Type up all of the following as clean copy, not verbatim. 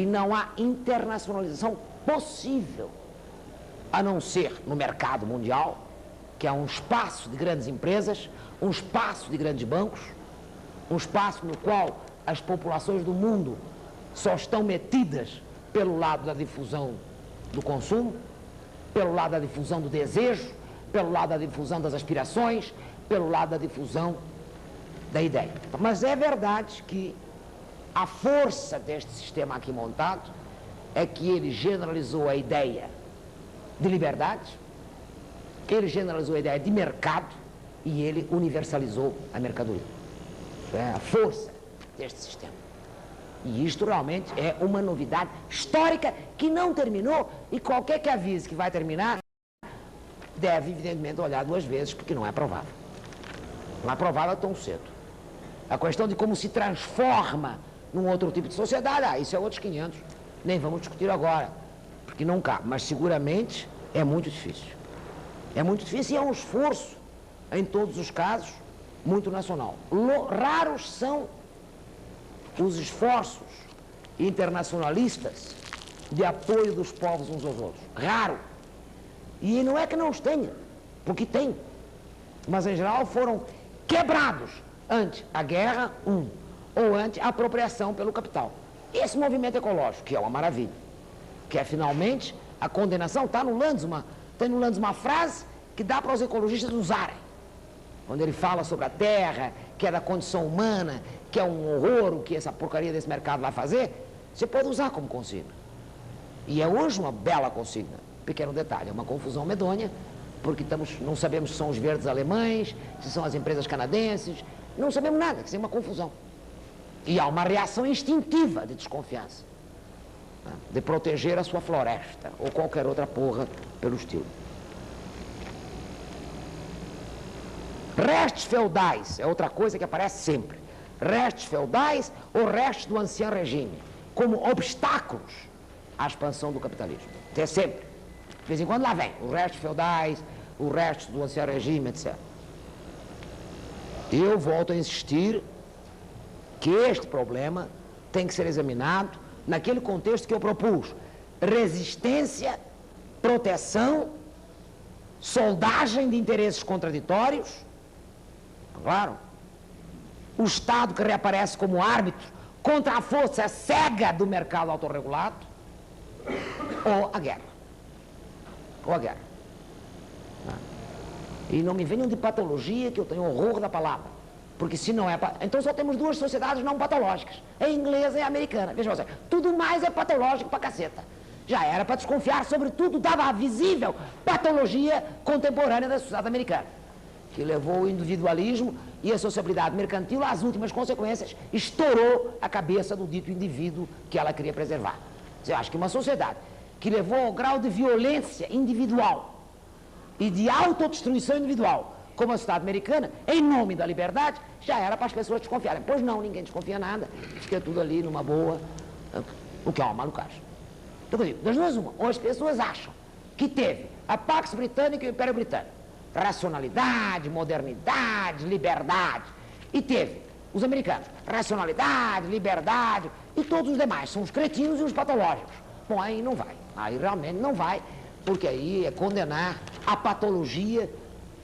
E não há internacionalização possível, a não ser no mercado mundial, que é um espaço de grandes empresas, um espaço de grandes bancos, um espaço no qual as populações do mundo só estão metidas pelo lado da difusão do consumo, pelo lado da difusão do desejo, pelo lado da difusão das aspirações, pelo lado da difusão da ideia. Mas é verdade que a força deste sistema aqui montado é que ele generalizou a ideia de liberdade, ele generalizou a ideia de mercado e ele universalizou a mercadoria. É a força deste sistema. E isto realmente é uma novidade histórica que não terminou, e qualquer que avise que vai terminar deve, evidentemente, olhar duas vezes, porque não é provável. Não é provável tão cedo. A questão de como se transforma num outro tipo de sociedade, isso é outros 500. Nem vamos discutir agora, porque não cabe. Mas seguramente é muito difícil. É muito difícil e é um esforço, em todos os casos, muito nacional. Raros são os esforços internacionalistas de apoio dos povos uns aos outros. Raro. E não é que não os tenha, porque tem. Mas, em geral, foram quebrados ante a guerra, ou ante a apropriação pelo capital. Esse movimento ecológico, que é uma maravilha, que é, finalmente, a condenação, está no Landsman uma frase que dá para os ecologistas usarem. Quando ele fala sobre a terra, que é da condição humana, que é um horror o que essa porcaria desse mercado vai fazer, você pode usar como consigna. E é hoje uma bela consigna. Pequeno detalhe, é uma confusão medonha, porque não sabemos se são os verdes alemães, se são as empresas canadenses, não sabemos nada, que é uma confusão. E há uma reação instintiva de desconfiança, né, de proteger a sua floresta, ou qualquer outra porra pelo estilo. Restos feudais é outra coisa que aparece sempre. Restos feudais ou restos do ancião regime, como obstáculos à expansão do capitalismo. Isso é sempre. De vez em quando lá vem os restos feudais, os restos do ancião regime, etc. Eu volto a insistir que este problema tem que ser examinado naquele contexto que eu propus: resistência, proteção, soldagem de interesses contraditórios, claro, o Estado que reaparece como árbitro contra a força cega do mercado autorregulado, ou a guerra. Ou a guerra. E não me venham de patologia, que eu tenho horror da palavra. Porque se não é... Então só temos duas sociedades não patológicas. A inglesa e a americana. Veja você, tudo mais é patológico pra caceta. Já era para desconfiar, sobretudo, dava visível patologia contemporânea da sociedade americana, que levou o individualismo e a sociabilidade mercantil às últimas consequências, estourou a cabeça do dito indivíduo que ela queria preservar. Eu acho que uma sociedade que levou ao grau de violência individual e de autodestruição individual, como a sociedade americana, em nome da liberdade, já era para as pessoas desconfiarem. Pois não, ninguém desconfia nada, fica tudo ali numa boa, o que é uma malucagem. Então, eu digo, das duas uma, ou as pessoas acham que teve a Pax Britânica e o Império Britânico, racionalidade, modernidade, liberdade, e teve os americanos, racionalidade, liberdade, e todos os demais, são os cretinos e os patológicos. Bom, aí não vai, aí realmente não vai, porque aí é condenar a patologia,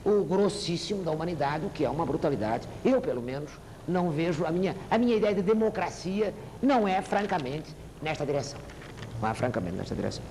o grossíssimo da humanidade, o que é uma brutalidade. Eu, pelo menos, não vejo, a minha ideia de democracia não é, francamente, nesta direção. Não é, francamente, nesta direção.